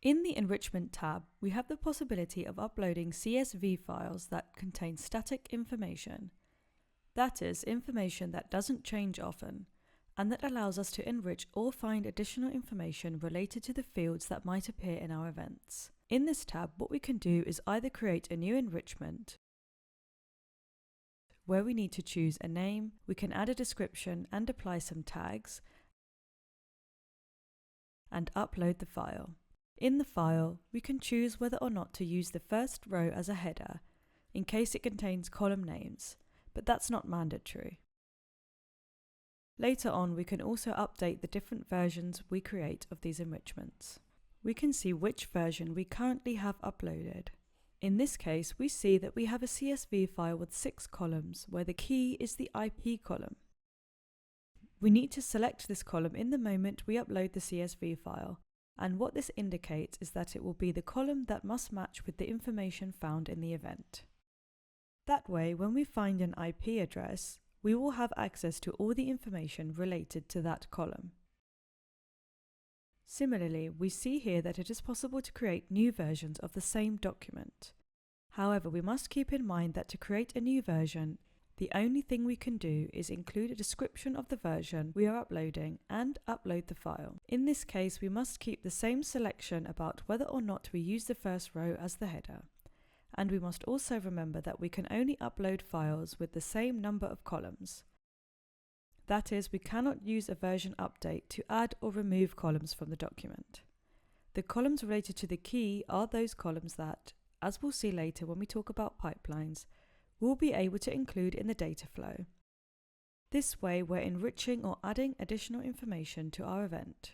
In the Enrichment tab, we have the possibility of uploading CSV files that contain static information. That is, information that doesn't change often, and that allows us to enrich or find additional information related to the fields that might appear in our events. In this tab, what we can do is either create a new enrichment, where we need to choose a name, we can add a description and apply some tags, and upload the file. In the file, we can choose whether or not to use the first row as a header, in case it contains column names, but that's not mandatory. Later on, we can also update the different versions we create of these enrichments. We can see which version we currently have uploaded. In this case, we see that we have a CSV file with 6 columns, where the key is the IP column. We need to select this column in the moment we upload the CSV file, and what this indicates is that it will be the column that must match with the information found in the event. That way, when we find an IP address, we will have access to all the information related to that column. Similarly, we see here that it is possible to create new versions of the same document. However, we must keep in mind that to create a new version, the only thing we can do is include a description of the version we are uploading and upload the file. In this case, we must keep the same selection about whether or not we use the first row as the header. And we must also remember that we can only upload files with the same number of columns. That is, we cannot use a version update to add or remove columns from the document. The columns related to the key are those columns that, as we'll see later when we talk about pipelines, we'll be able to include in the data flow. This way, we're enriching or adding additional information to our event.